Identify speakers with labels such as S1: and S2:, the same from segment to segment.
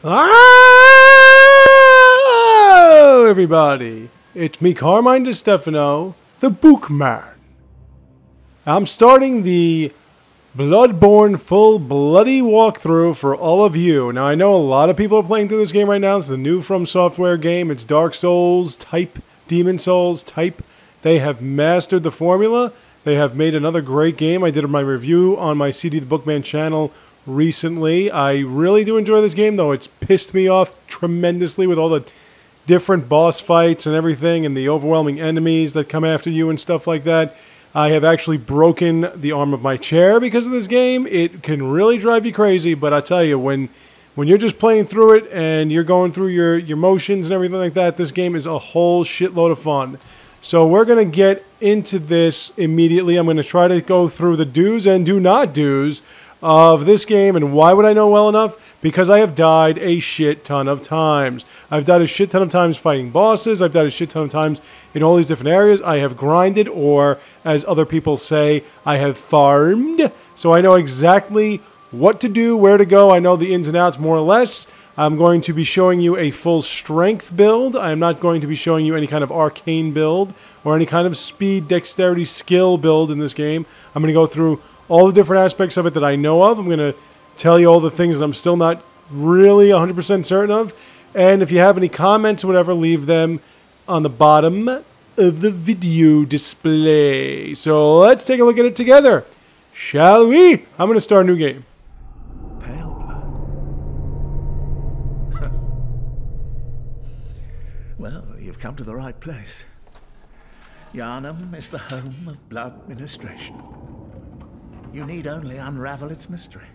S1: Hello, everybody. It's me, Carmine DeStefano, the Bookman. I'm starting the Bloodborne full bloody walkthrough for all of you. Now, I know a lot of people are playing through this game right now. It's the new From Software game. It's Dark Souls type, Demon Souls type. They have mastered the formula. They have made another great game. I did my review on my CD the Bookman channel recently. I really do enjoy this game, though it's pissed me off tremendously with all the different boss fights and everything and the overwhelming enemies that come after you and stuff like that. I have actually broken the arm of my chair because of this game. It can really drive you crazy, but I tell you, when you're just playing through it and you're going through your motions and everything like that, this game is a whole shitload of fun. So we're going to get into this immediately. I'm going to try to go through the do's and do not do's of this game. And why would I know well enough? Because I have died a shit ton of times. I've died a shit ton of times fighting bosses. I've died a shit ton of times in all these different areas. I have grinded, or as other people say, I have farmed. So I know exactly what to do, where to go. I know the ins and outs more or less. I'm going to be showing you a full strength build. I am not going to be showing you any kind of arcane build or any kind of speed, dexterity, skill build in this game. I'm going to go through all the different aspects of it that I know of. I'm going to tell you all the things that I'm still not really 100% certain of. And if you have any comments or whatever, leave them on the bottom of the video display. So let's take a look at it together, shall we? I'm going to start a new game.
S2: Pale blood. Well, you've come to the right place. Yahrnam is the home of blood ministration. You need only unravel its mystery.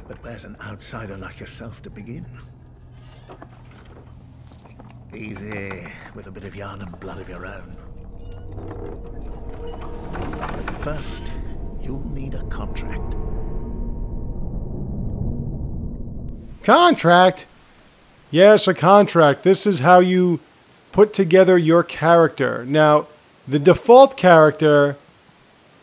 S2: But where's an outsider like yourself to begin? Easy, with a bit of Yahrnam blood of your own. But first, you'll need a contract.
S1: Contract? Yes, a contract. This is how you put together your character. Now, the default character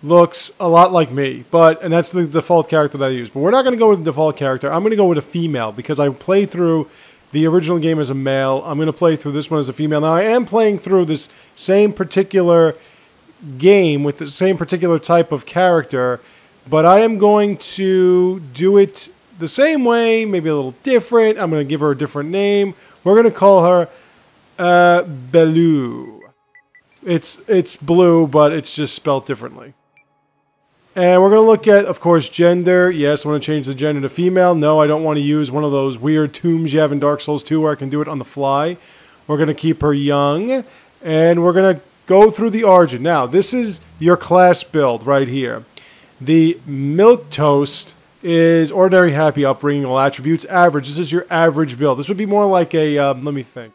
S1: looks a lot like me, and that's the default character that I use. But we're not going to go with the default character. I'm going to go with a female because I played through the original game as a male. I'm going to play through this one as a female. Now, I am playing through this same particular game with the same particular type of character, but I am going to do it the same way, maybe a little different. I'm going to give her a different name. We're going to call her Bellu. It's blue, but it's just spelled differently. And we're going to look at, of course, gender. Yes, I want to change the gender to female. No, I don't want to use one of those weird tombs you have in Dark Souls 2 where I can do it on the fly. We're going to keep her young. And we're going to go through the origin. Now, this is your class build right here. The Milquetoast is ordinary, happy, upbringing, all attributes, average. This is your average build. This would be more like a, let me think.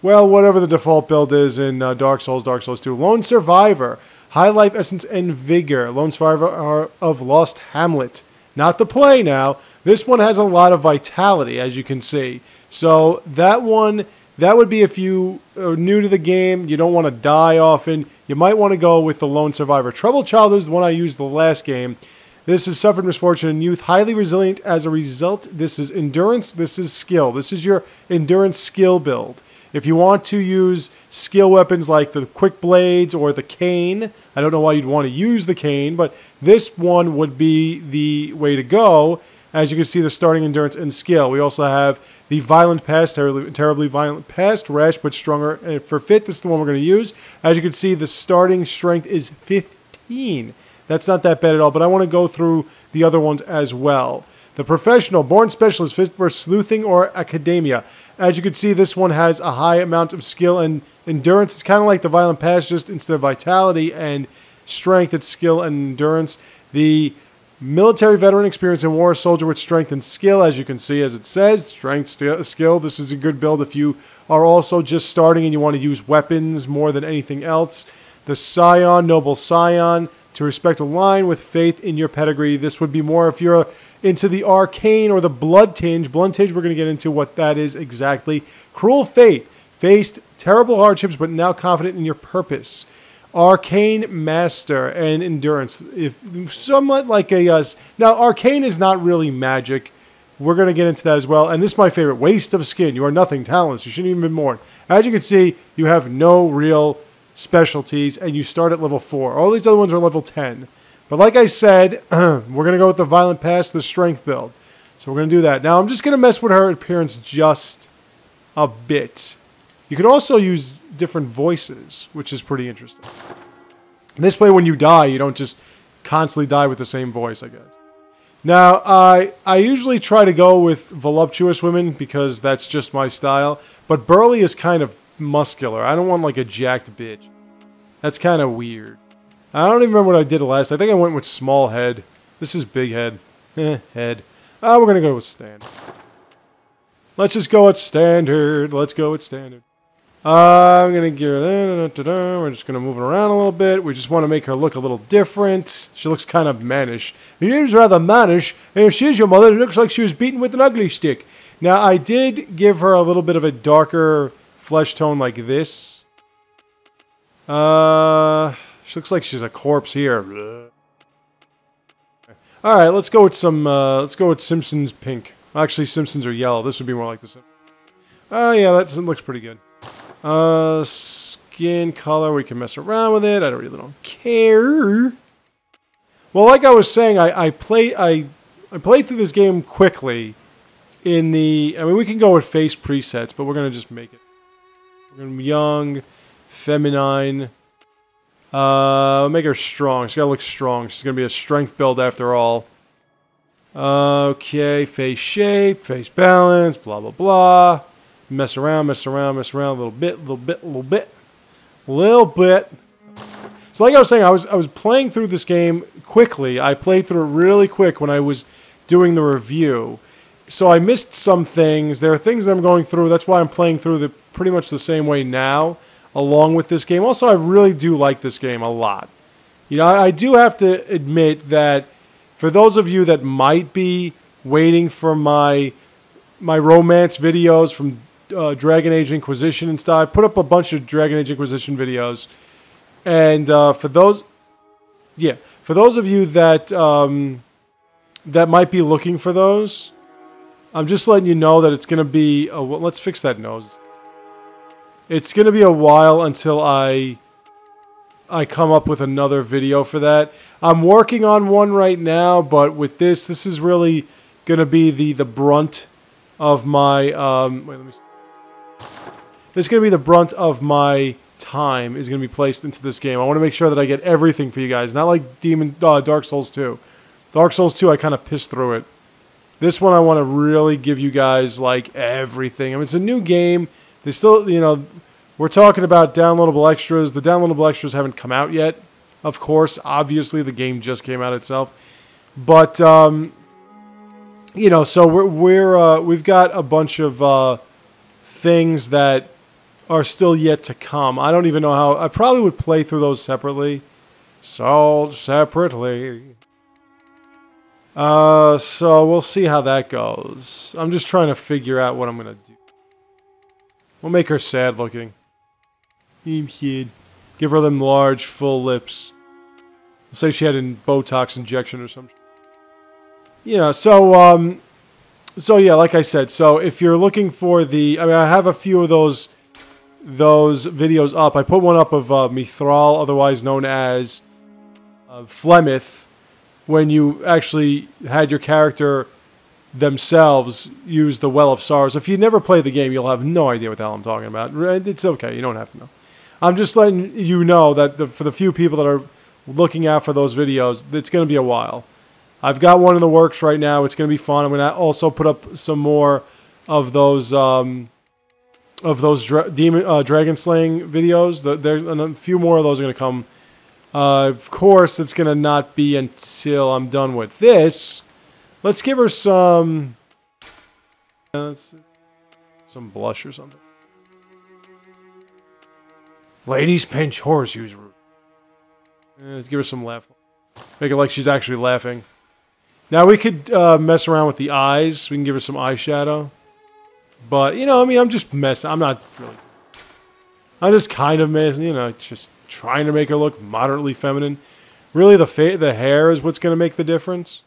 S1: Well, whatever the default build is in Dark Souls 2. Lone Survivor. High life essence and vigor. Lone Survivor of Lost Hamlet. Not the play now. This one has a lot of vitality, as you can see. So that one, that would be if you are new to the game, you don't want to die often, you might want to go with the Lone Survivor. Troubled Childhood is the one I used the last game. This is suffered misfortune in youth, highly resilient as a result. This is endurance, this is skill. This is your endurance skill build. If you want to use skill weapons like the quick blades or the cane, I don't know why you'd want to use the cane, but this one would be the way to go. As you can see, the starting endurance and skill. We also have the violent past, terribly violent past, rash but stronger. And for fit, this is the one we're going to use. As you can see, the starting strength is 15. That's not that bad at all, but I want to go through the other ones as well. The professional, born specialist, fit for sleuthing or academia. As you can see, this one has a high amount of skill and endurance. It's kind of like the violent past, just instead of vitality and strength, it's skill and endurance. The military veteran, experience in war, soldier with strength and skill. As you can see, as it says, strength, skill. This is a good build if you are also just starting and you want to use weapons more than anything else. The scion, noble scion, to respect a line with faith in your pedigree. This would be more if you're into the arcane or the blood tinge. Blood tinge, we're going to get into what that is exactly. Cruel fate. Faced terrible hardships, but now confident in your purpose. Arcane Master and Endurance. If somewhat like a... now, Arcane is not really magic. We're going to get into that as well. And this is my favorite. Waste of Skin. You are nothing, talentless. You shouldn't even be born. As you can see, you have no real specialties, and you start at level 4. All these other ones are level 10. But like I said, we're going to go with the Violent Past, the Strength build. So we're going to do that. Now, I'm just going to mess with her appearance just a bit. You can also use different voices, which is pretty interesting. This way, when you die, you don't just constantly die with the same voice, I guess. Now, I usually try to go with voluptuous women because that's just my style. But Burly is kind of muscular. I don't want like a jacked bitch. That's kind of weird. I don't even remember what I did last. I think I went with small head. This is big head. Head. We're going to go with standard. Let's just go with standard. Let's go with standard. I'm going to give her... We're just going to move it around a little bit. We just want to make her look a little different. She looks kind of mannish. She is rather mannish. And if she is your mother, it looks like she was beaten with an ugly stick. Now, I did give her a little bit of a darker flesh tone like this. She looks like she's a corpse here. All right, let's go with some. Let's go with Simpsons pink. Actually, Simpsons are yellow. This would be more like the Simpsons. Oh yeah, that looks pretty good. Skin color, we can mess around with it. I really don't care. Well, like I was saying, I played through this game quickly. I mean, we can go with face presets, but we're gonna just make it. We're gonna be young, feminine. Make her strong. She's gotta look strong. She's gonna be a strength build after all. Okay, face shape, face balance, blah blah blah. Mess around a little bit. So like I was saying, I was playing through this game quickly. I played through it really quick when I was doing the review. So I missed some things. There are things that I'm going through. That's why I'm playing through pretty much the same way now, along with this game. Also, I really do like this game a lot. You know, I do have to admit that for those of you that might be waiting for my romance videos from Dragon Age Inquisition and stuff, I put up a bunch of Dragon Age Inquisition videos. And for those of you that that might be looking for those, I'm just letting you know that it's going to be... well, let's fix that nose. It's going to be a while until I come up with another video for that. I'm working on one right now, but with this is really going to be the brunt of my... wait, let me see. This is going to be the brunt of my time is going to be placed into this game. I want to make sure that I get everything for you guys. Not like Dark Souls 2. Dark Souls 2, I kind of pissed through it. This one, I want to really give you guys, like, everything. I mean, it's a new game. They still, you know, we're talking about downloadable extras. The downloadable extras haven't come out yet. Of course, obviously, the game just came out itself. But, you know, so we've got a bunch of things that are still yet to come. I don't even know how. I probably would play through those separately. Sold separately. So we'll see how that goes. I'm just trying to figure out what I'm going to do. We'll make her sad looking. Give her them large, full lips. We'll say she had a Botox injection or something. Yeah, so yeah, like I said, so if you're looking for the... I mean, I have a few of those videos up. I put one up of Mithral, otherwise known as Flemeth, when you actually had your character themselves use the Well of Sorrows. If you never played the game, you'll have no idea what the hell I'm talking about. It's okay. You don't have to know. I'm just letting you know that for the few people that are looking out for those videos, it's going to be a while. I've got one in the works right now. It's going to be fun. I'm going to also put up some more of those dragon slaying videos. There's a few more of those are going to come. Of course, it's going to not be until I'm done with this. Let's give her some blush or something. Ladies pinch horseshoes root. Let's give her some laugh. Make it like she's actually laughing. Now we could mess around with the eyes. We can give her some eyeshadow. But, you know, I mean, I'm just messing. I'm not really... I'm just kind of messing, you know, just trying to make her look moderately feminine. Really, the hair is what's going to make the difference.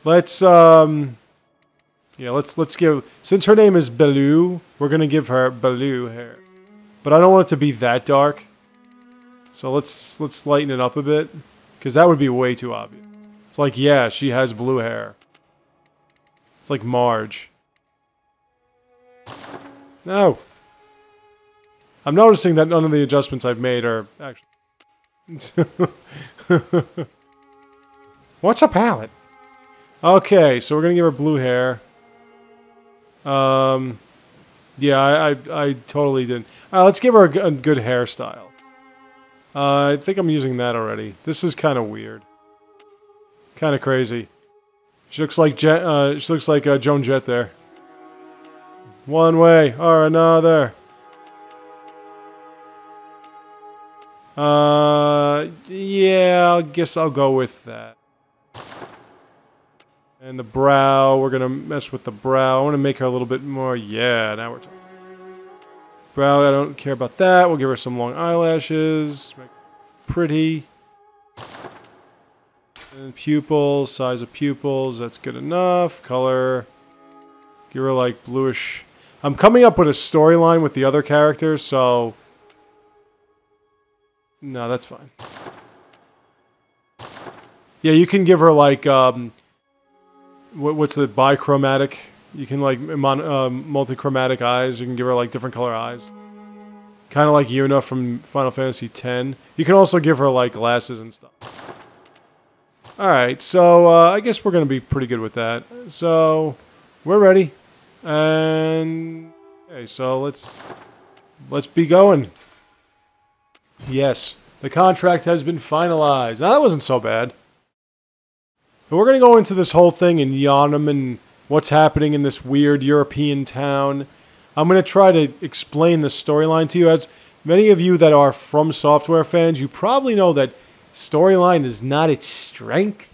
S1: Let's yeah, let's give, since her name is Bellew, we're going to give her Bellew hair. But I don't want it to be that dark. So let's lighten it up a bit, because that would be way too obvious. It's like, yeah, she has blue hair. It's like Marge. No. I'm noticing that none of the adjustments I've made are actually... What's a palette? Okay, so we're gonna give her blue hair. Yeah, I totally didn't. Let's give her a good hairstyle. I think I'm using that already. This is kind of weird. Kind of crazy. She looks like Joan Jett there. One way or another. Yeah, I guess I'll go with that. And the brow, we're gonna mess with the brow. I want to make her a little bit more, yeah, now we're talking. Brow, I don't care about that. We'll give her some long eyelashes. Make her pretty. And pupils, size of pupils, that's good enough. Color, give her like bluish. I'm coming up with a storyline with the other characters, so... No, that's fine. Yeah, you can give her like, what's the bichromatic? You can like multichromatic eyes. You can give her like different color eyes. Kind of like Yuna from Final Fantasy X. You can also give her like glasses and stuff. Alright, so I guess we're going to be pretty good with that. So, we're ready. And, okay, so let's be going. Yes, the contract has been finalized. Now, that wasn't so bad. But we're going to go into this whole thing in Yahrnam and what's happening in this weird European town. I'm going to try to explain the storyline to you. As many of you that are From Software fans, you probably know that storyline is not its strength.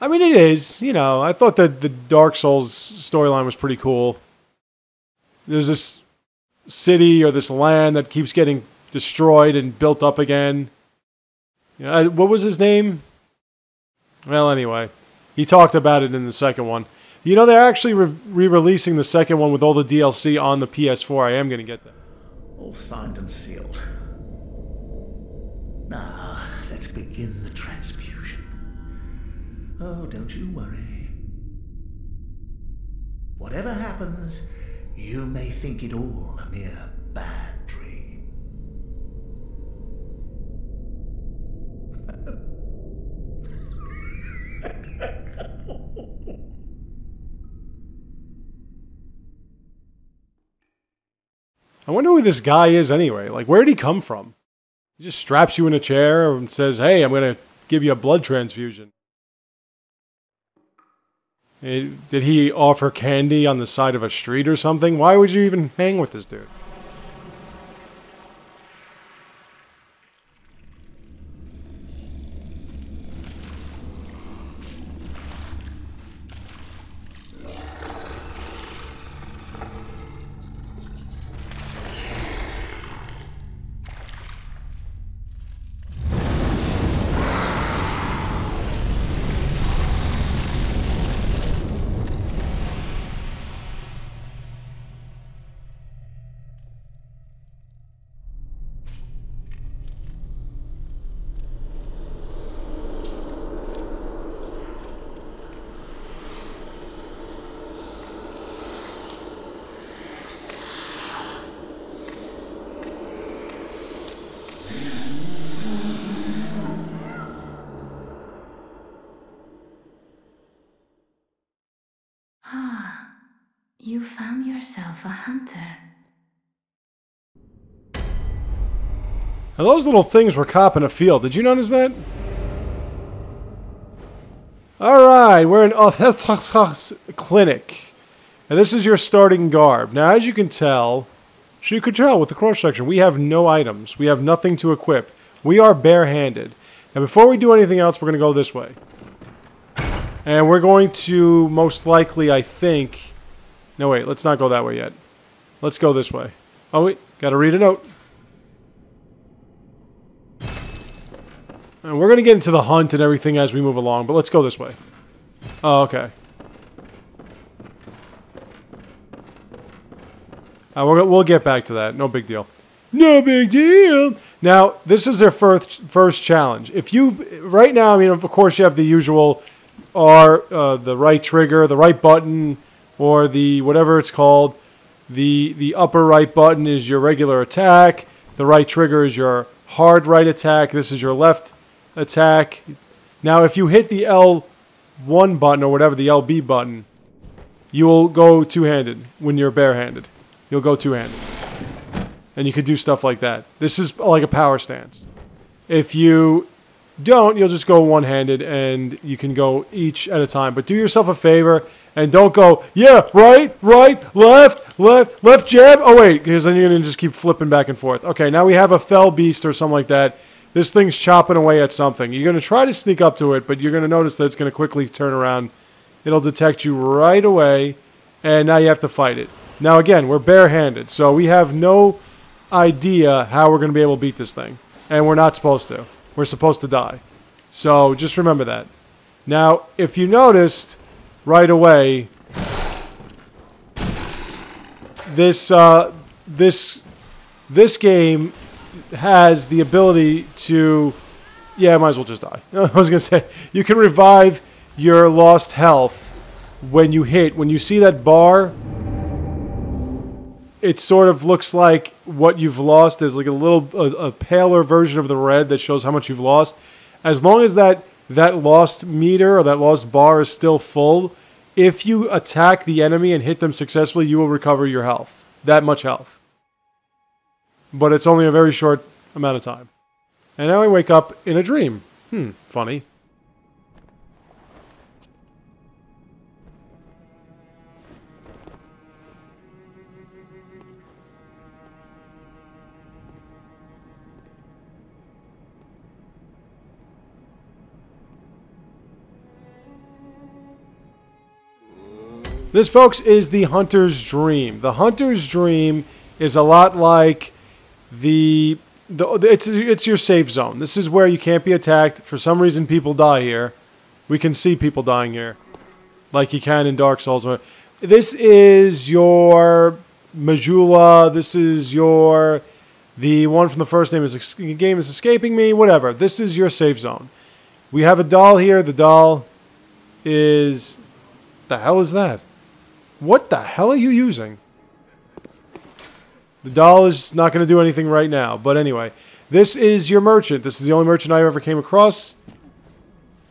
S1: I mean, it is. You know, I thought that the Dark Souls storyline was pretty cool. There's this city or this land that keeps getting destroyed and built up again. What was his name? Well, anyway, he talked about it in the second one. You know, they're actually re-releasing the second one with all the DLC on the PS4. I am going to get that.
S2: All signed and sealed. Now, let's begin the transfusion. Oh, don't you worry. Whatever happens, you may think it all a mere bad dream.
S1: I wonder who this guy is anyway. Like, where did he come from? He just straps you in a chair and says, hey, I'm going to give you a blood transfusion. Did he offer candy on the side of a street or something? Why would you even hang with this dude?
S3: You found yourself a hunter.
S1: Now those little things were copping a field. Did you notice that? Alright, we're in Iofeska's clinic. And this is your starting garb. Now as you can tell with the cross-section, we have no items. We have nothing to equip. We are barehanded. Now before we do anything else, we're going to go this way. And we're going to, most likely, I think... No, wait, let's not go that way yet. Let's go this way. Oh, wait, gotta read a note. And we're going to get into the hunt and everything as we move along, but let's go this way. Oh, okay. We'll get back to that. No big deal. No big deal. Now, this is their first challenge. If you, right now, I mean, of course, you have the usual the right trigger, the right button, or the whatever it's called. The upper right button is your regular attack. The right trigger is your hard right attack. This is your left attack. Now, if you hit the L1 button or whatever, the LB button, you will go two-handed when you're barehanded. You'll go two-handed. And you can do stuff like that. This is like a power stance. If you don't, you'll just go one-handed and you can go each at a time. But do yourself a favor and don't go, yeah, right, left, jab. Oh, wait, because then you're going to just keep flipping back and forth. Okay, now we have a fell beast or something like that. This thing's chopping away at something. You're going to try to sneak up to it, but you're going to notice that it's going to quickly turn around. It'll detect you right away, and now you have to fight it. Now, again, we're barehanded, so we have no idea how we're going to be able to beat this thing. And we're not supposed to. We're supposed to die. So just remember that. Now, if you noticed right away, this game has the ability to... Yeah, I might as well just die. I was going to say, you can revive your lost health when you see that bar. It sort of looks like what you've lost is like a paler version of the red that shows how much you've lost. As long as that lost meter or that lost bar is still full, if you attack the enemy and hit them successfully, you will recover your health. That much health. But it's only a very short amount of time. And now I wake up in a dream. Funny. This, folks, is the Hunter's Dream. The Hunter's Dream is a lot like it's your safe zone. This is where you can't be attacked. For some reason, people die here. We can see people dying here, like you can in Dark Souls. This is your Majula. This is the one from the first game is escaping me. Whatever. This is your safe zone. We have a doll here. The doll is... The hell is that? What the hell are you using? The doll is not going to do anything right now. But anyway, this is your merchant. This is the only merchant I ever came across.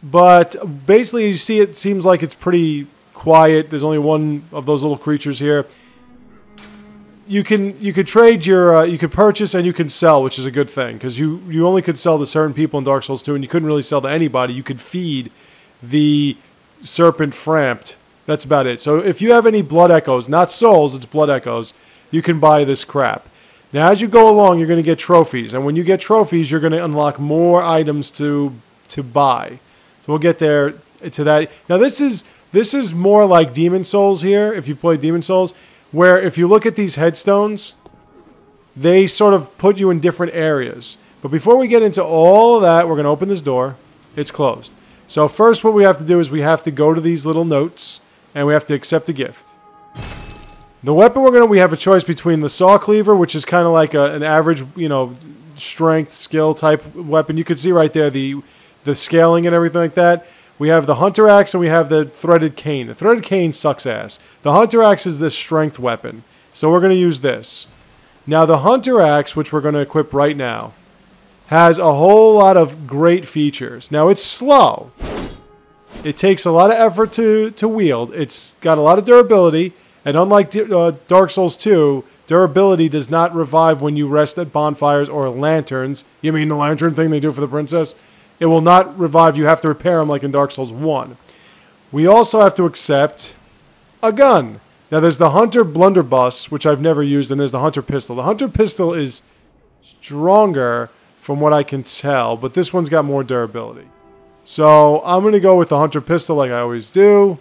S1: But basically, you see, it seems like it's pretty quiet. There's only one of those little creatures here. You could trade your you could purchase and you can sell, which is a good thing because you only could sell to certain people in Dark Souls 2, and you couldn't really sell to anybody. You could feed the serpent Frampt. That's about it. So if you have any blood echoes, not souls, it's blood echoes, you can buy this crap. Now, as you go along, you're going to get trophies. And when you get trophies, you're going to unlock more items to buy. So we'll get there to that. Now, this is more like Demon Souls here, if you've played Demon Souls, where if you look at these headstones, they sort of put you in different areas. But before we get into all of that, we're going to open this door. It's closed. So first what we have to do is we have to go to these little notes, and we have to accept a gift. The weapon we have a choice between the saw cleaver, which is kind of like an average, strength, skill type weapon. You can see right there the scaling and everything like that. We have the hunter axe and we have the threaded cane. The threaded cane sucks ass. The hunter axe is the strength weapon. So we're going to use this. Now the hunter axe, which we're going to equip right now, has a whole lot of great features. Now it's slow. It takes a lot of effort to wield. It's got a lot of durability. And unlike Dark Souls 2, durability does not revive when you rest at bonfires or lanterns. You mean the lantern thing they do for the princess? It will not revive. You have to repair them like in Dark Souls 1. We also have to accept a gun. Now there's the Hunter Blunderbuss, which I've never used, and there's the Hunter Pistol. The Hunter Pistol is stronger from what I can tell, but this one's got more durability. So I'm going to go with the Hunter Pistol like I always do.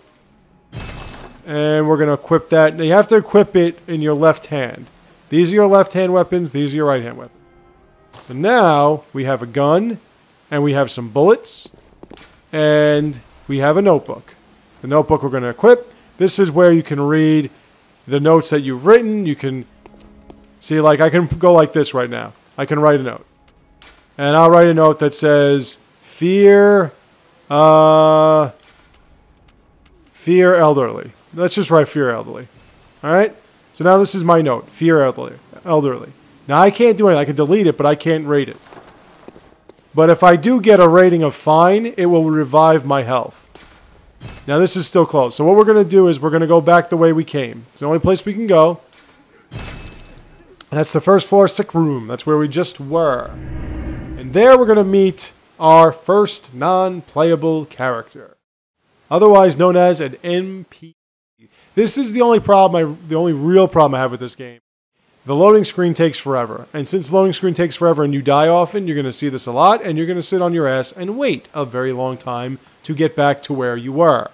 S1: And we're going to equip that. Now you have to equip it in your left hand. These are your left hand weapons. These are your right hand weapons. So now we have a gun And we have some bullets. And we have a notebook. The notebook we're going to equip. This is where you can read the notes that you've written. You can see, like, I can go like this right now. I can write a note. And I'll write a note that says, fear elderly. Let's just write fear elderly. Alright? So now this is my note. Fear elderly. Now I can't do anything. I can delete it, but I can't rate it. But if I do get a rating of fine, it will revive my health. Now this is still closed. So what we're going to do is we're going to go back the way we came. It's the only place we can go. And that's the first floor sick room. That's where we just were. And there we're going to meet our first non-playable character. Otherwise known as an NPC. This is the only problem, the only real problem I have with this game. The loading screen takes forever. And since the loading screen takes forever and you die often, you're going to see this a lot. And you're going to sit on your ass and wait a very long time to get back to where you were.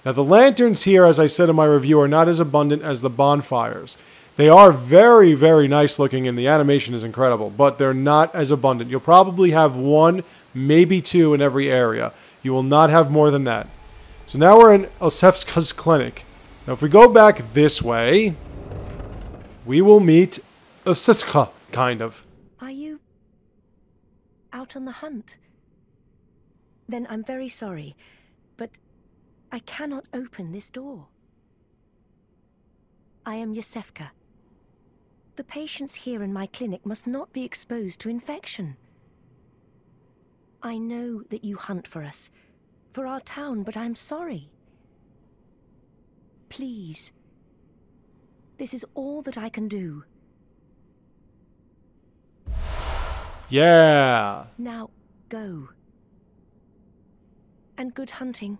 S1: Now the lanterns here, as I said in my review, are not as abundant as the bonfires. They are very, very nice looking and the animation is incredible, but they're not as abundant. You'll probably have one, maybe two in every area. You will not have more than that. So now we're in Iofeska's clinic. Now if we go back this way, we will meet Iofeska, kind of.
S4: Are you out on the hunt? Then I'm very sorry, but I cannot open this door. I am Yahrnam. The patients here in my clinic must not be exposed to infection. I know that you hunt for us, for our town, but I'm sorry. Please. This is all that I can do.
S1: Yeah.
S4: Now, go. And good hunting.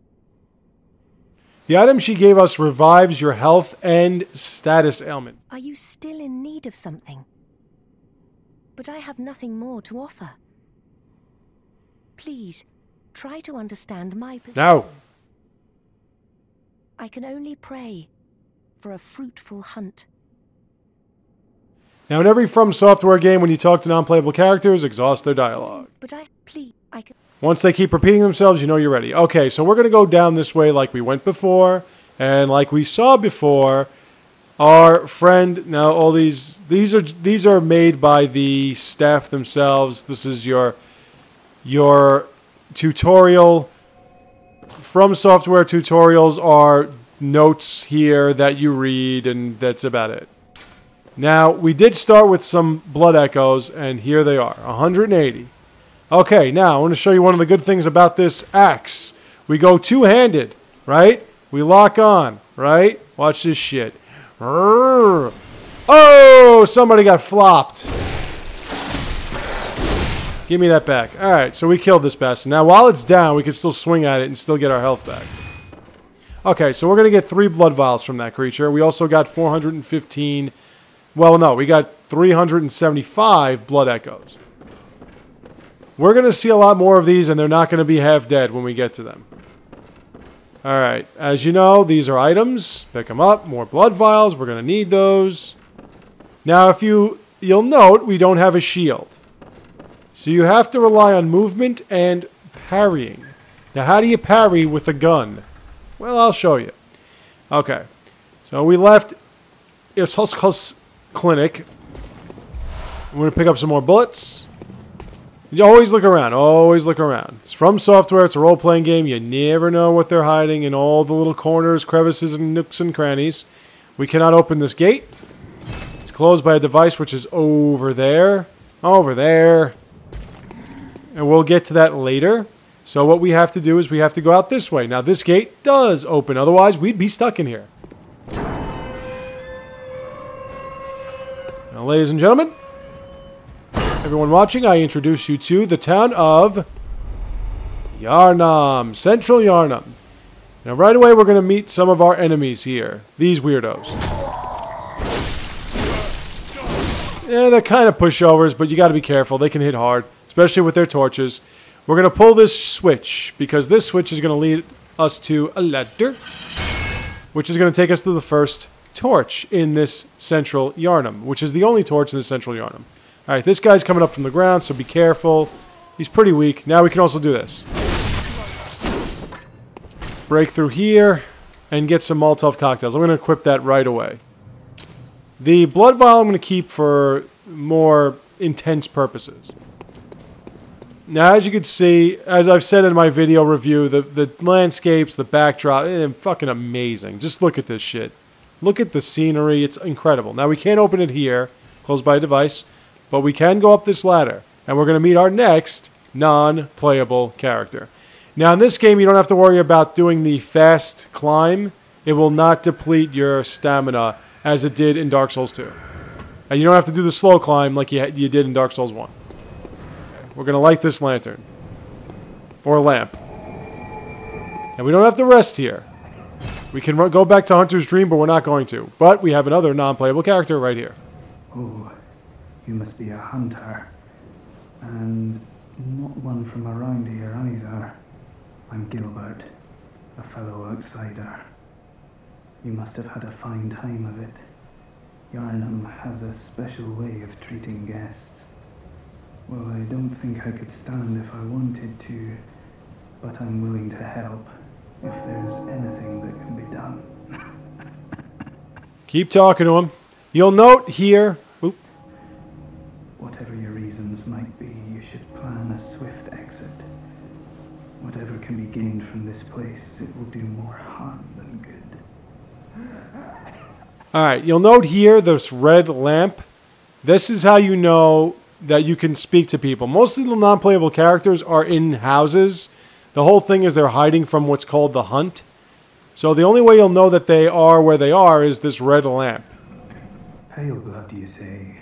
S1: The item she gave us revives your health and status ailment.
S4: Are you still in need of something? But I have nothing more to offer. Please, try to understand my position.
S1: No.
S4: I can only pray for a fruitful hunt.
S1: Now in every From Software game, when you talk to non-playable characters, exhaust their dialogue.
S4: But I can...
S1: Once they keep repeating themselves, you know you're ready. Okay, so we're going to go down this way like we went before. And like we saw before, our friend... Now all these are made by the staff themselves. This is your tutorial. From Software tutorials are notes here that you read, and that's about it. Now, we did start with some blood echoes, and here they are, 180. Okay, now I want to show you one of the good things about this axe. We go two-handed, right? We lock on, right? Watch this shit. Oh, somebody got flopped. Give me that back. All right, so we killed this bastard. Now, while it's down, we can still swing at it and still get our health back. Okay, so we're going to get 3 blood vials from that creature. We also got 415... Well, no, we got 375 blood echoes. We're going to see a lot more of these, and they're not going to be half dead when we get to them. All right, as you know, these are items. Pick them up. More blood vials. We're going to need those. Now, if you'll note, we don't have a shield. So you have to rely on movement and parrying. Now, how do you parry with a gun? Well, I'll show you. Okay. So we left Iofeska's clinic. I'm going to pick up some more bullets. You always look around. Always look around. It's From Software. It's a role-playing game. You never know what they're hiding in all the little corners, crevices, and nooks and crannies. We cannot open this gate. It's closed by a device which is over there. Over there. And we'll get to that later. So what we have to do is we have to go out this way. Now this gate does open. Otherwise, we'd be stuck in here. Now, ladies and gentlemen, everyone watching, I introduce you to the town of Yahrnam, Central Yahrnam. Now, right away, we're going to meet some of our enemies here. These weirdos. Yeah, they're kind of pushovers, but you got to be careful. They can hit hard, especially with their torches. We're going to pull this switch, because this switch is going to lead us to a ladder, which is going to take us to the first torch in this Central Yahrnam, which is the only torch in the Central Yahrnam. Alright, this guy's coming up from the ground, so be careful. He's pretty weak. Now we can also do this. Break through here and get some Molotov cocktails. I'm going to equip that right away. The blood vial I'm going to keep for more intense purposes. Now, as you can see, as I've said in my video review, the landscapes, the backdrop, fucking amazing. Just look at this shit. Look at the scenery. It's incredible. Now, we can't open it here, closed by device, but we can go up this ladder, and we're going to meet our next non-playable character. Now, in this game, you don't have to worry about doing the fast climb. It will not deplete your stamina as it did in Dark Souls 2. And you don't have to do the slow climb like you did in Dark Souls 1. We're going to light this lantern. Or lamp. And we don't have to rest here. We can go back to Hunter's Dream, but we're not going to. But we have another non-playable character right here.
S5: Oh, you must be a hunter. And not one from around here either. I'm Gilbert, a fellow outsider. You must have had a fine time of it. Yahrnam has a special way of treating guests. Well, I don't think I could stand if I wanted to, but I'm willing to help if there's anything that can be done.
S1: Keep talking to him. You'll note here... Oop.
S5: Whatever your reasons might be, you should plan a swift exit. Whatever can be gained from this place, it will do more harm than good.
S1: Alright, you'll note here this red lamp. This is how you know that you can speak to people. Most of the non-playable characters are in houses. The whole thing is they're hiding from what's called the hunt. So the only way you'll know that they are where they are is this red lamp.
S5: Pale blood, you say?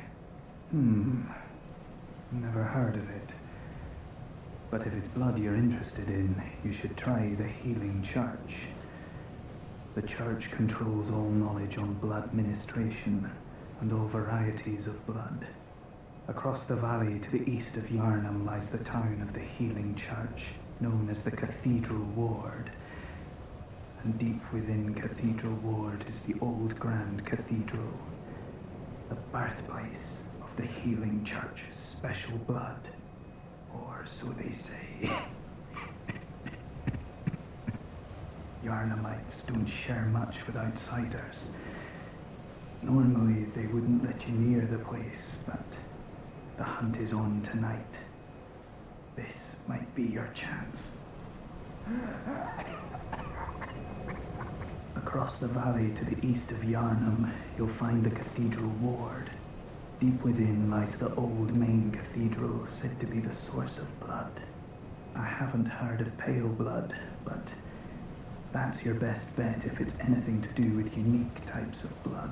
S5: Never heard of it. But if it's blood you're interested in, you should try the Healing Church. The church controls all knowledge on blood ministration and all varieties of blood. Across the valley to the east of Yahrnam lies the town of the Healing Church, known as the Cathedral Ward. And deep within Cathedral Ward is the old Grand Cathedral, the birthplace of the Healing Church's special blood, or so they say. Yahrnamites don't share much with outsiders. Normally they wouldn't let you near the place, but the hunt is on tonight. This might be your chance. Across the valley to the east of Yahrnam, you'll find the Cathedral Ward. Deep within lies the old main cathedral, said to be the source of blood. I haven't heard of pale blood, but that's your best bet if it's anything to do with unique types of blood.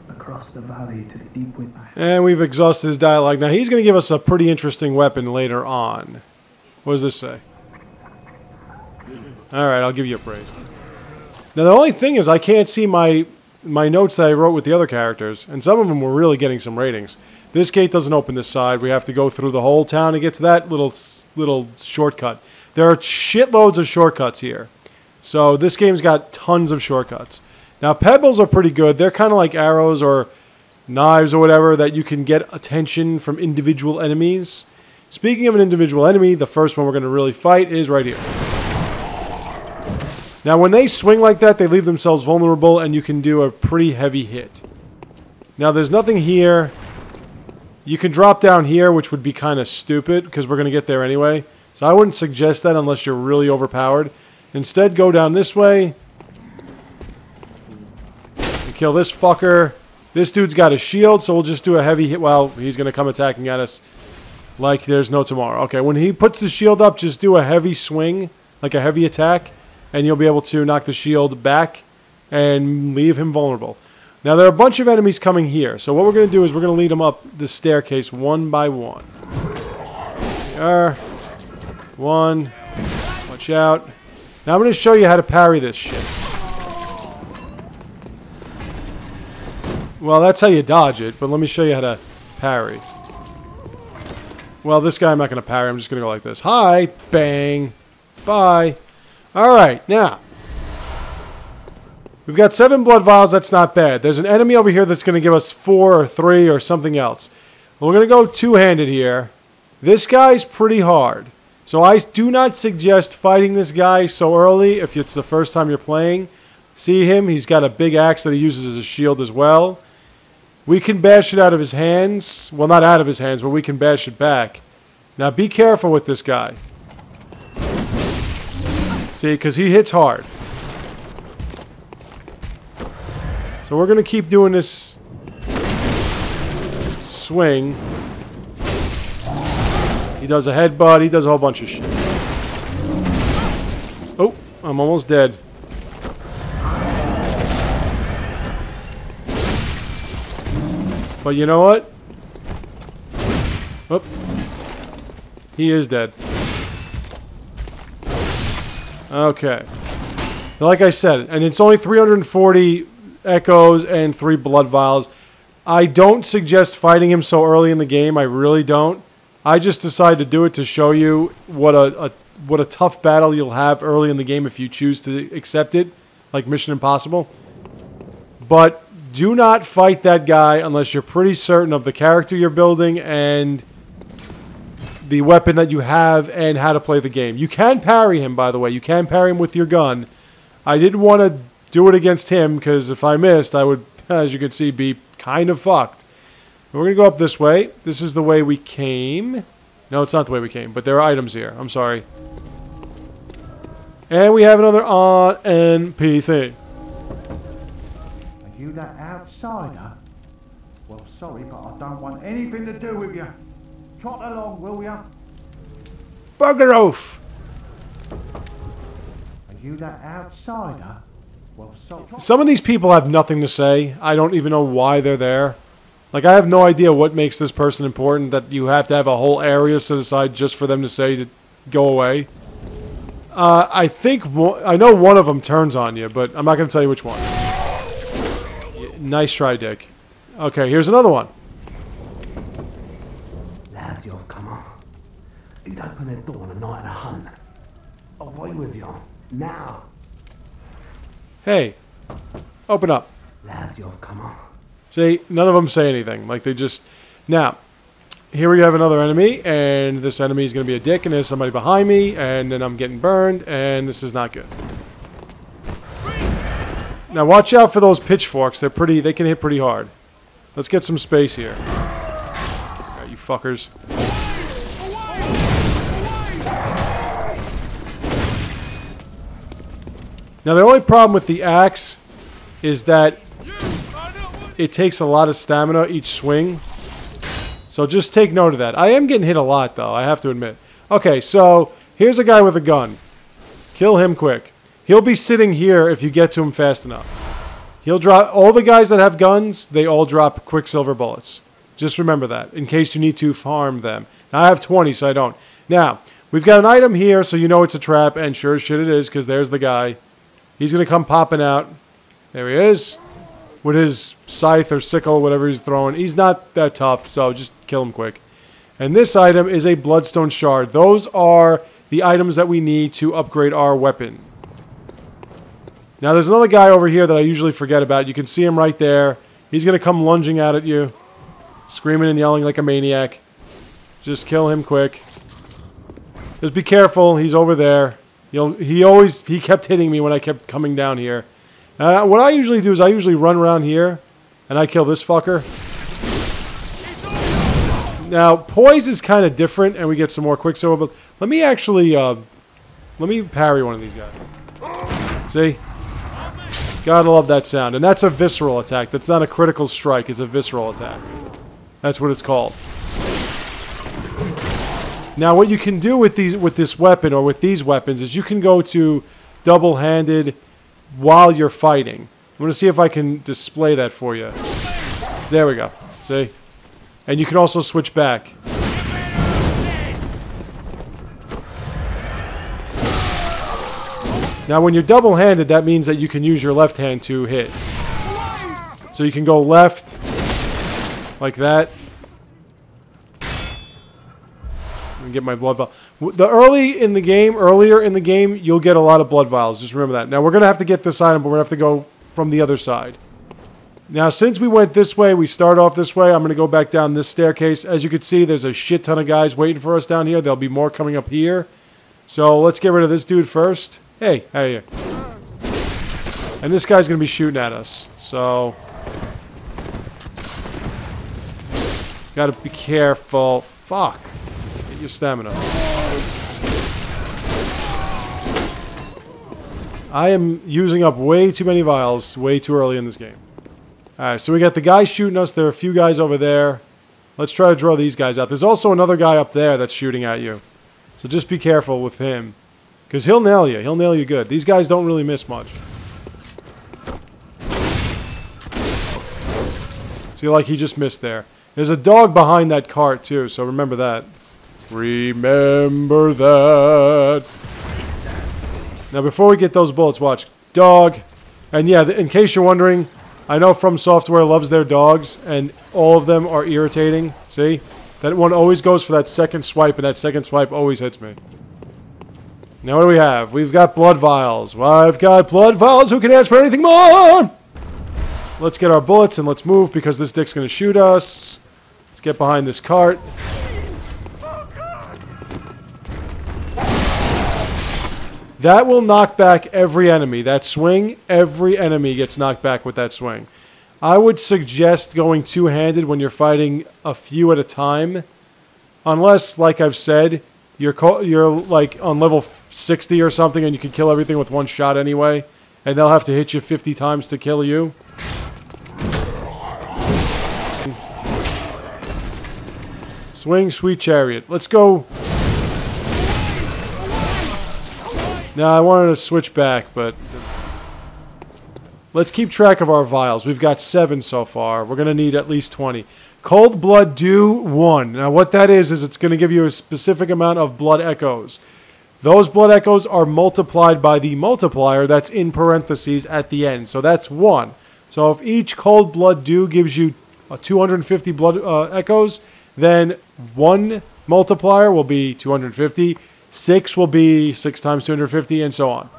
S5: Across the valley to the deep within...
S1: And we've exhausted his dialogue. Now he's going to give us a pretty interesting weapon later on. What does this say? Alright, I'll give you a praise. Now the only thing is I can't see my notes that I wrote with the other characters, and some of them were really getting some ratings. This gate doesn't open this side. We have to go through the whole town to get to that little shortcut. There are shitloads of shortcuts here. So this game's got tons of shortcuts. Now pebbles are pretty good. They're kind of like arrows or knives or whatever that you can get attention from individual enemies. Speaking of an individual enemy, the first one we're going to really fight is right here. Now when they swing like that, they leave themselves vulnerable and you can do a pretty heavy hit. Now there's nothing here. You can drop down here, which would be kind of stupid because we're going to get there anyway. So I wouldn't suggest that unless you're really overpowered. Instead, go down this way. And kill this fucker. This dude's got a shield, so we'll just do a heavy hit. Well, he's going to come attacking at us like there's no tomorrow. Okay, when he puts the shield up, just do a heavy swing, like a heavy attack, and you'll be able to knock the shield back and leave him vulnerable. Now, there are a bunch of enemies coming here, so what we're going to do is we're going to lead them up the staircase one by one. There. One. Watch out. Now, I'm going to show you how to parry this shit. Well, that's how you dodge it, but let me show you how to parry. Well, this guy I'm not going to parry. I'm just going to go like this. Hi. Bang. Bye. All right. Now, We've got 7 blood vials. That's not bad. There's an enemy over here that's going to give us 4 or 3 or something else. We're going to go two-handed here. This guy's pretty hard. So I do not suggest fighting this guy so early if it's the first time you're playing. See him? He's got a big axe that he uses as a shield as well. We can bash it out of his hands. Well, not out of his hands, but we can bash it back. Now be careful with this guy. See, because he hits hard. So we're going to keep doing this swing. He does a headbutt. He does a whole bunch of shit. Oh, I'm almost dead. But you know what? Oh, he is dead. Okay. Like I said, and it's only 340 echoes and 3 blood vials. I don't suggest fighting him so early in the game. I really don't. I just decided to do it to show you what a tough battle you'll have early in the game if you choose to accept it, like Mission Impossible. But do not fight that guy unless you're pretty certain of the character you're building and the weapon that you have and how to play the game. You can parry him, by the way. You can parry him with your gun. I didn't want to do it against him because if I missed, I would, as you can see, be kind of fucked. We're going to go up this way. This is the way we came. No, it's not the way we came, but there are items here. I'm sorry. And we have another NP thing.
S6: Are you that outsider? Well, sorry, but I don't want anything to do with you. Trot along, will ya?
S1: Bugger off!
S6: Are you that outsider? Well, sorry.
S1: Some of these people have nothing to say. I don't even know why they're there. Like, I have no idea what makes this person important, that you have to have a whole area set aside just for them to say to go away. I think, I know one of them turns on you, but I'm not going to tell you which one. Nice try, Dick. Okay, here's another one.
S7: Lads, you've come on. You'd open the door on a night of a hunt. Away with you. Now.
S1: Hey, open up.
S7: Lads, you've come on.
S1: See, none of them say anything. Like, they just... Now, here we have another enemy, and this enemy is going to be a dick, and there's somebody behind me, and then I'm getting burned, and this is not good. Now, watch out for those pitchforks. They're pretty... They can hit pretty hard. Let's get some space here. Alright, you fuckers. Now, the only problem with the axe is that it takes a lot of stamina each swing. So just take note of that. I am getting hit a lot, though, I have to admit. Okay, so here's a guy with a gun. Kill him quick. He'll be sitting here if you get to him fast enough. He'll drop... All the guys that have guns, they all drop quicksilver bullets. Just remember that, in case you need to farm them. Now, I have 20, so I don't. Now, we've got an item here, so you know it's a trap, and sure as shit it is, because there's the guy. He's going to come popping out. There he is. With his scythe or sickle, whatever he's throwing. He's not that tough, so just kill him quick. And this item is a bloodstone shard. Those are the items that we need to upgrade our weapon. Now, there's another guy over here that I usually forget about. You can see him right there. He's going to come lunging out at you. Screaming and yelling like a maniac. Just kill him quick. Just be careful. He's over there. He kept hitting me when I kept coming down here. What I usually do is I usually run around here, and I kill this fucker. Now, poise is kind of different, and we get some more quicksilver, but let me actually, let me parry one of these guys. See? Gotta love that sound. And that's a visceral attack. That's not a critical strike, it's a visceral attack. That's what it's called. Now, what you can do with this weapon, or with these weapons, is you can go to double-handed while you're fighting. I'm going to see if I can display that for you. There we go. See? And you can also switch back. Now, when you're double-handed, that means that you can use your left hand to hit. So you can go left, like that. And get my blood vial. Earlier in the game, you'll get a lot of blood vials. Just remember that. Now, we're going to have to get this item, but we're going to have to go from the other side. Now, since we went this way, we start off this way. I'm going to go back down this staircase. As you can see, there's a shit ton of guys waiting for us down here. There'll be more coming up here. So let's get rid of this dude first. Hey, how are you? And this guy's going to be shooting at us. So gotta be careful. Fuck. Get your stamina. I am using up way too many vials way too early in this game. Alright, so we got the guy shooting us. There are a few guys over there. Let's try to draw these guys out. There's also another guy up there that's shooting at you. So just be careful with him. Because he'll nail you. He'll nail you good. These guys don't really miss much. See, like he just missed there. There's a dog behind that cart too, so remember that. Remember that. Now before we get those bullets, watch. Dog. And yeah, in case you're wondering, I know From Software loves their dogs, and all of them are irritating. See? That one always goes for that second swipe, and that second swipe always hits me. Now what do we have? We've got blood vials. Well, I've got blood vials. Who can ask for anything more? Let's get our bullets and let's move because this dick's going to shoot us. Let's get behind this cart. That will knock back every enemy. That swing, every enemy gets knocked back with that swing. I would suggest going two-handed when you're fighting a few at a time. Unless, like I've said, you're like on level 60 or something and you can kill everything with one shot anyway. And they'll have to hit you 50 times to kill you. Swing, sweet chariot. Let's go. Now, I wanted to switch back, but let's keep track of our vials. We've got 7 so far. We're going to need at least 20. Cold Blood Do 1. Now, what that is it's going to give you a specific amount of blood echoes. Those blood echoes are multiplied by the multiplier that's in parentheses at the end. So that's 1. So if each Cold Blood Do gives you 250 blood echoes, then 1 multiplier will be 250. 6 will be 6 times 250, and so on.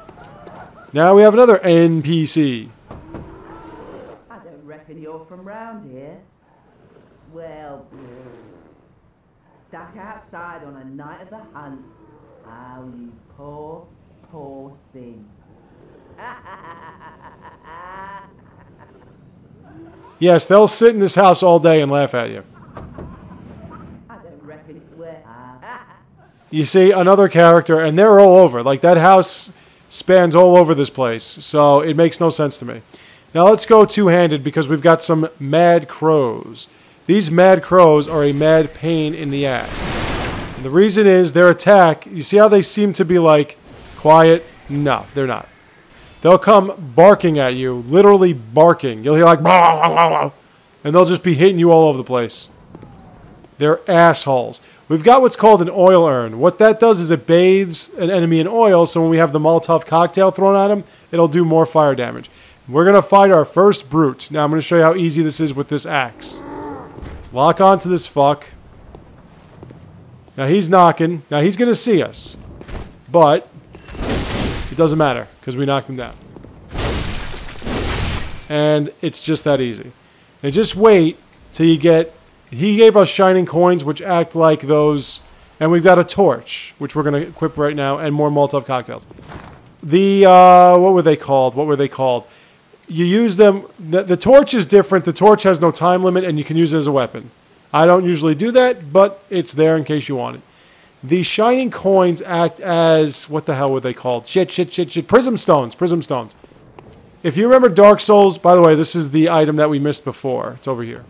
S1: Now we have another NPC.
S8: I don't reckon you're from round here. Well, stuck outside on a night of the hunt. Oh, you poor, poor thing.
S1: Yes, they'll sit in this house all day and laugh at you.
S8: I don't reckon
S1: You see another character, and they're all over. Like, that house spans all over this place, so it makes no sense to me. Now, let's go two-handed because we've got some mad crows. These mad crows are a mad pain in the ass. And the reason is their attack, you see how they seem to be, like, quiet? No, they're not. They'll come barking at you, literally barking. You'll hear, like, blah, blah, blah, blah, and they'll just be hitting you all over the place. They're assholes. We've got what's called an oil urn. What that does is it bathes an enemy in oil, so when we have the Molotov cocktail thrown at him, it'll do more fire damage. We're going to fight our first brute. Now I'm going to show you how easy this is with this axe. Let's lock onto this fuck. Now he's knocking. Now he's going to see us. But it doesn't matter, because we knocked him down. And it's just that easy. And just wait till you get... He gave us shining coins, which act like those, and we've got a torch, which we're going to equip right now, and more Molotov cocktails. The, what were they called? What were they called? You use them, the torch is different. The torch has no time limit, and you can use it as a weapon. I don't usually do that, but it's there in case you want it. The shining coins act as, what the hell were they called? Shit. Prism stones. If you remember Dark Souls, by the way, this is the item that we missed before. It's over here.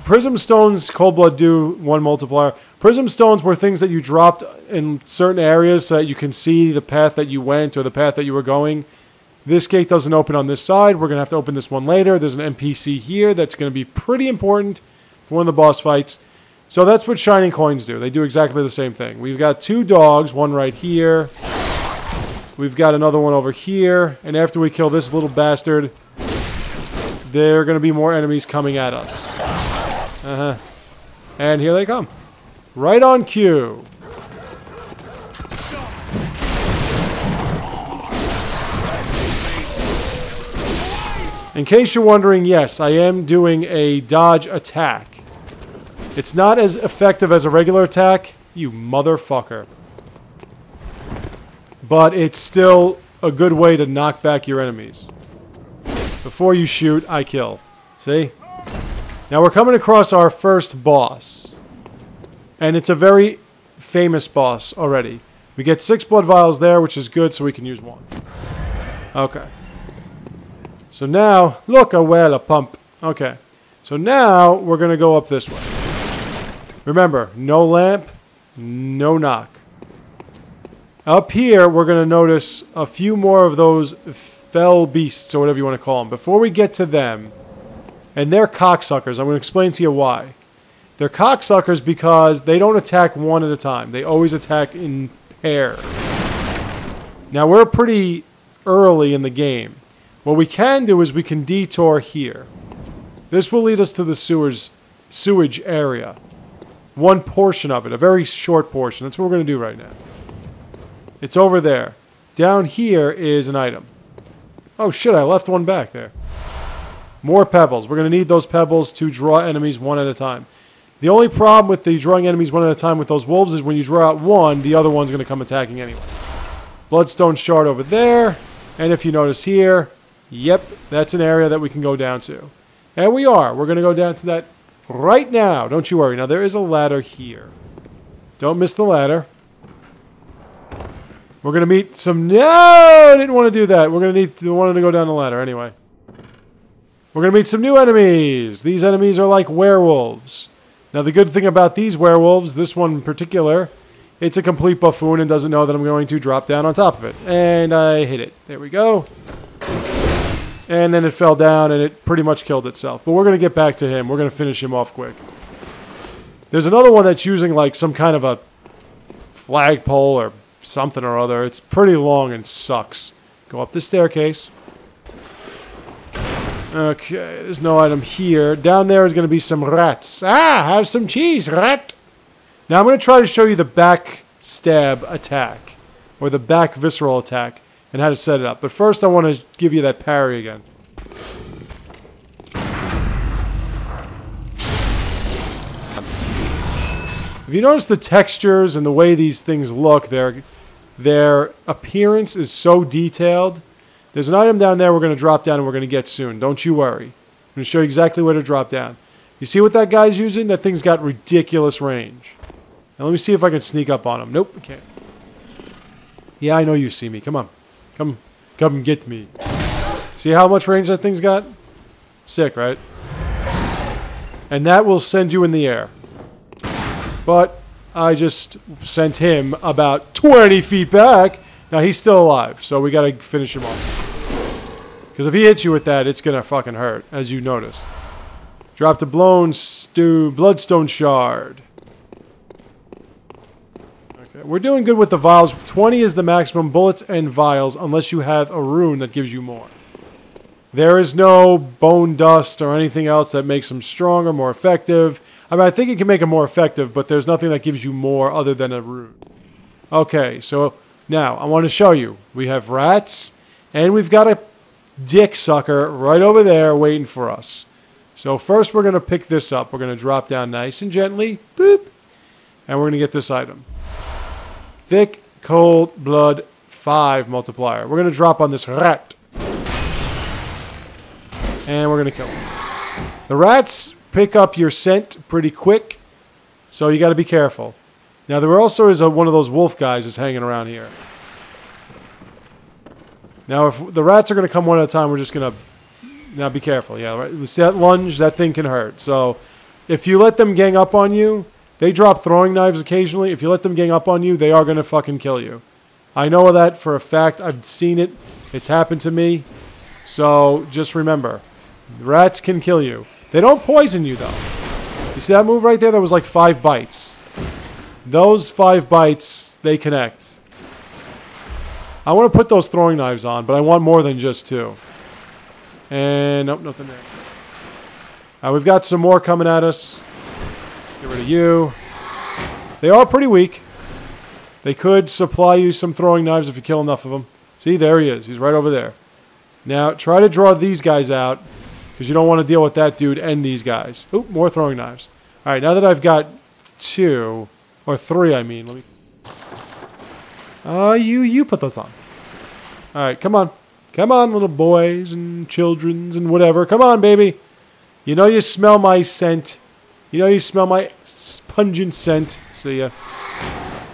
S1: Prism stones, Cold Blood do 1 multiplier. Prism stones were things that you dropped in certain areas so that you can see the path that you went or the path that you were going. This gate doesn't open on this side. We're going to have to open this one later. There's an NPC here that's going to be pretty important for one of the boss fights. So that's what shining coins do. They do exactly the same thing. We've got 2 dogs, one right here. We've got another one over here. And after we kill this little bastard, there are going to be more enemies coming at us. And here they come. Right on cue. In case you're wondering, yes, I am doing a dodge attack. It's not as effective as a regular attack, you motherfucker. But it's still a good way to knock back your enemies. Before you shoot, I kill. See? Now we're coming across our first boss. And it's a very famous boss already. We get 6 blood vials there, which is good, so we can use 1. Okay. So now, look, a well, a pump. Okay. So now, we're going to go up this way. Remember, no lamp, no knock. Up here, we're going to notice a few more of those fell beasts, or whatever you want to call them. Before we get to them, and they're cocksuckers, I'm going to explain to you why. They're cocksuckers because they don't attack one at a time. They always attack in pairs. Now, we're pretty early in the game. What we can do is we can detour here. This will lead us to the sewage area. One portion of it, a very short portion. That's what we're going to do right now. It's over there. Down here is an item. Oh shit, I left one back there. More pebbles. We're going to need those pebbles to draw enemies one at a time. The only problem with the drawing enemies one at a time with those wolves is when you draw out one, the other one's going to come attacking anyway. Bloodstone shard over there. And if you notice here, yep, that's an area that we can go down to. And we are. We're going to go down to that right now. Don't you worry. Now, there is a ladder here. Don't miss the ladder. We're going to meet some... No! I didn't want to do that. We're going to wanted to go down the ladder anyway. We're going to meet some new enemies. These enemies are like werewolves. Now, the good thing about these werewolves, this one in particular, it's a complete buffoon and doesn't know that I'm going to drop down on top of it. And I hit it. There we go. And then it fell down and it pretty much killed itself. But we're going to get back to him. We're going to finish him off quick. There's another one that's using like some kind of a flagpole or something or other. It's pretty long and sucks. Go up the staircase. Okay, there's no item here. Down there is going to be some rats. Ah, have some cheese, rat. Now I'm going to try to show you the back stab attack. Or the back visceral attack. And how to set it up. But first I want to give you that parry again. If you notice the textures and the way these things look, their appearance is so detailed. There's an item down there we're going to drop down and we're going to get soon. Don't you worry. I'm going to show you exactly where to drop down. You see what that guy's using? That thing's got ridiculous range. Now let me see if I can sneak up on him. Nope, I can't. Yeah, I know you see me. Come on. Come get me. See how much range that thing's got? Sick, right? And that will send you in the air. But I just sent him about 20 feet back. Now he's still alive, so we gotta finish him off. Because if he hits you with that, it's gonna fucking hurt, as you noticed. Dropped a bloodstone shard. We're doing good with the vials. 20 is the maximum bullets and vials unless you have a rune that gives you more. There is no bone dust or anything else that makes them stronger, more effective. I mean, I think it can make them more effective, but there's nothing that gives you more other than a rune. Okay, so now I want to show you. We have rats, and we've got a dick sucker right over there waiting for us. So first we're going to pick this up. We're going to drop down nice and gently. Boop. And we're going to get this item. Thick, cold, blood, 5 multiplier. We're going to drop on this rat. And we're going to kill him. The rats pick up your scent pretty quick, so you got to be careful. Now, there also is one of those wolf guys that's hanging around here. Now, if the rats are going to come one at a time, we're just going to... Now, be careful. Yeah, right? See that lunge? That thing can hurt. So, if you let them gang up on you... They drop throwing knives occasionally. If you let them gang up on you, they are going to fucking kill you. I know that for a fact. I've seen it. It's happened to me. So just remember, rats can kill you. They don't poison you, though. You see that move right there? That was like 5 bites. Those 5 bites, they connect. I want to put those throwing knives on, but I want more than just 2. And nope, nothing there. We've got some more coming at us. Get rid of you. They are pretty weak. They could supply you some throwing knives if you kill enough of them. See, there he is. He's right over there. Now, try to draw these guys out, because you don't want to deal with that dude and these guys. Oop, more throwing knives. All right, now that I've got 2, or 3, I mean. Let me. You put those on. All right, come on. Come on, little boys and childrens and whatever. Come on, baby. You know you smell my scent. You know you smell my pungent scent. See ya.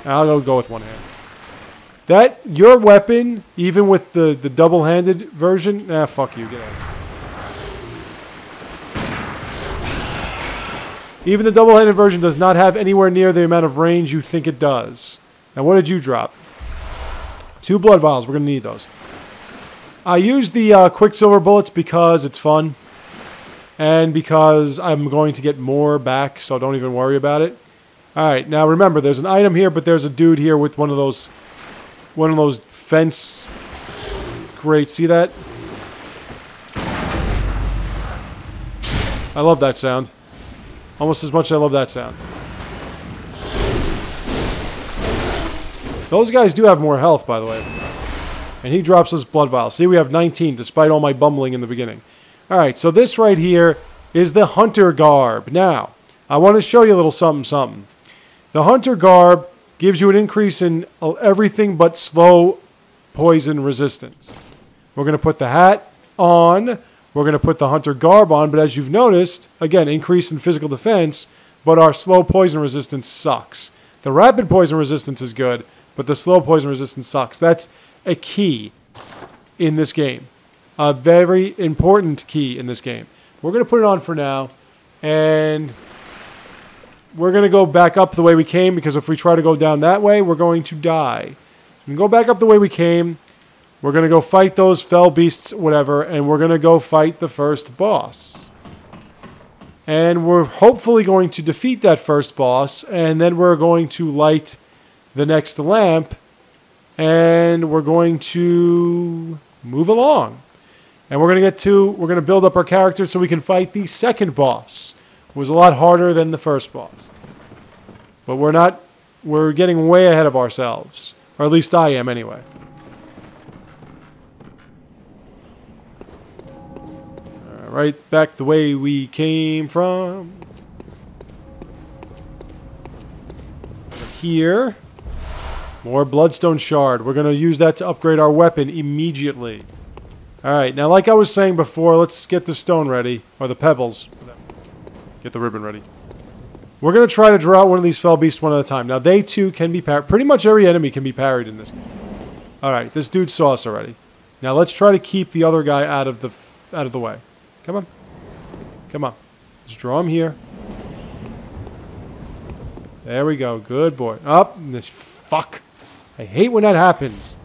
S1: I'll go with one hand. Your weapon, even with the double-handed version, fuck you, get out. Even the double-handed version does not have anywhere near the amount of range you think it does. Now, what did you drop? 2 blood vials. We're going to need those. I use the Quicksilver bullets because it's fun. And because I'm going to get more back, so don't even worry about it. Alright, now remember, there's an item here, but there's a dude here with one of those fence grates. See that? I love that sound. Almost as much as I love that sound. Those guys do have more health, by the way. And he drops us blood vials. See, we have 19, despite all my bumbling in the beginning. Alright, so this right here is the Hunter Garb. Now, I want to show you a little something, something. The Hunter Garb gives you an increase in everything but slow poison resistance. We're going to put the hat on. We're going to put the Hunter Garb on. But as you've noticed, again, increase in physical defense, but our slow poison resistance sucks. The rapid poison resistance is good, but the slow poison resistance sucks. That's a key in this game. A very important key in this game. We're going to put it on for now, and we're going to go back up the way we came, because if we try to go down that way, we're going to die. We can go back up the way we came. We're going to go fight those fell beasts, whatever, and we're going to go fight the first boss. And we're hopefully going to defeat that first boss, and then we're going to light the next lamp, and we're going to move along. And we're going to build up our character so we can fight the second boss. It was a lot harder than the first boss. But we're getting way ahead of ourselves. Or at least I am anyway. Right back the way we came from. Here. More Bloodstone Shard. We're going to use that to upgrade our weapon immediately. Alright, now like I was saying before, let's get the stone ready. Or the pebbles. Get the ribbon ready. We're going to try to draw out one of these fell beasts one at a time. Now, they too can be parried. Pretty much every enemy can be parried in this game. Alright, this dude saw us already. Now, let's try to keep the other guy out of the way. Come on. Come on. Let's draw him here. There we go. Good boy. Up. This fuck. I hate when that happens.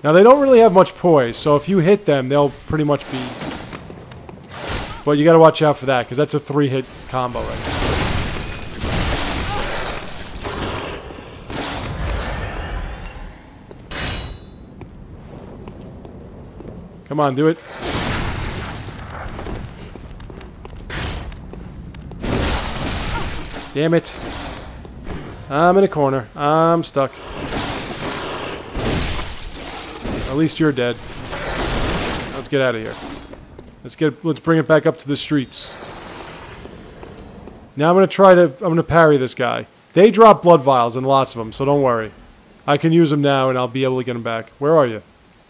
S1: Now, they don't really have much poise, so if you hit them, they'll pretty much be... But you gotta watch out for that, because that's a 3-hit combo right now. Come on, do it. Damn it. I'm in a corner. I'm stuck. At least you're dead. Let's get out of here. Let's bring it back up to the streets. Now I'm gonna parry this guy. They drop blood vials and lots of them, so don't worry. I can use them now and I'll be able to get them back. Where are you?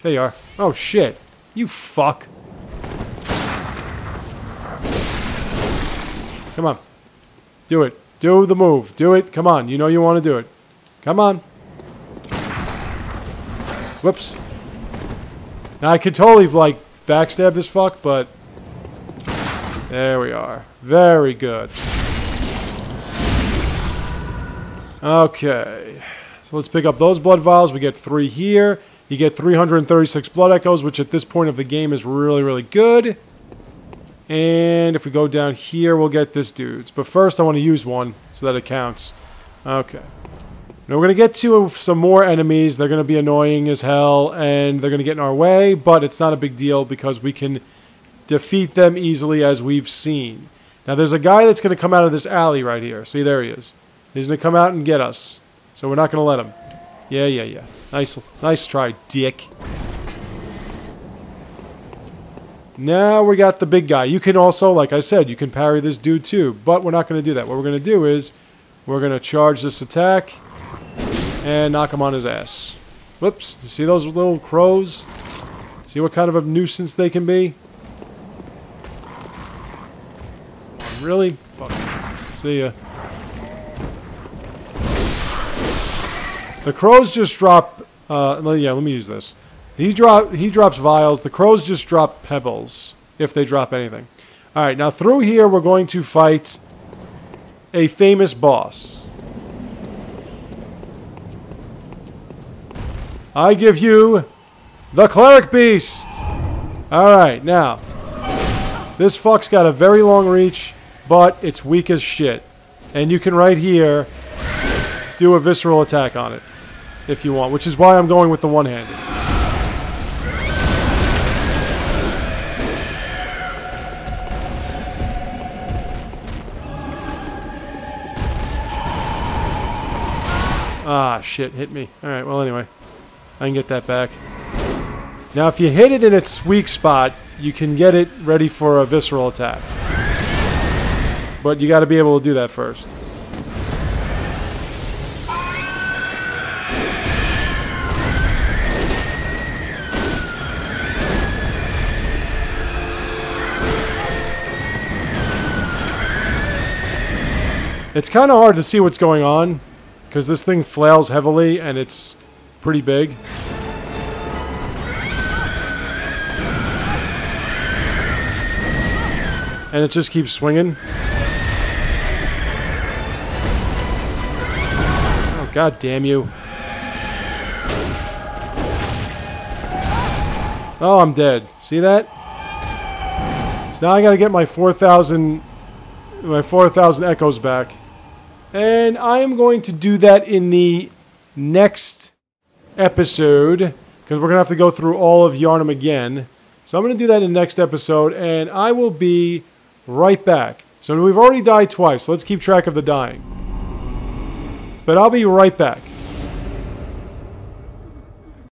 S1: There you are. Oh shit. You fuck. Come on. Do it. Do the move. Do it. Come on. You know you want to do it. Come on. Whoops. Now I could totally, like, backstab this fuck, but... There we are. Very good. Okay. So let's pick up those blood vials. We get 3 here. You get 336 blood echoes, which at this point of the game is really, really good. And if we go down here, we'll get this dude's. But first, I want to use one so that it counts. Okay. Now we're going to get to some more enemies. They're going to be annoying as hell, and they're going to get in our way, but it's not a big deal because we can defeat them easily as we've seen. Now there's a guy that's going to come out of this alley right here. See, there he is. He's going to come out and get us. So we're not going to let him. Yeah. Nice try, dick. Now we got the big guy. You can also, like I said, you can parry this dude too. But we're not going to do that. What we're going to do is we're going to charge this attack and knock him on his ass. Whoops. You see those little crows? See what kind of a nuisance they can be? Really? Fuck. See ya. The crows just drop... yeah, let me use this. He drops vials. The crows just drop pebbles, if they drop anything. Alright, now through here we're going to fight a famous boss. I give you the Cleric Beast! Alright, now. This fuck's got a very long reach, but it's weak as shit. And you can right here do a visceral attack on it, if you want, which is why I'm going with the one-handed. Ah, shit, hit me. Alright, well anyway, I can get that back. Now if you hit it in its weak spot, you can get it ready for a visceral attack. But you got to be able to do that first. It's kind of hard to see what's going on because this thing flails heavily and it's pretty big. And it just keeps swinging. Oh, god damn you. Oh, I'm dead. See that? So now I gotta get my 4,000 echoes back. And I am going to do that in the next episode, because we're going to have to go through all of Yahrnam again. So I'm going to do that in the next episode, and I will be right back. So we've already died twice. So let's keep track of the dying. But I'll be right back.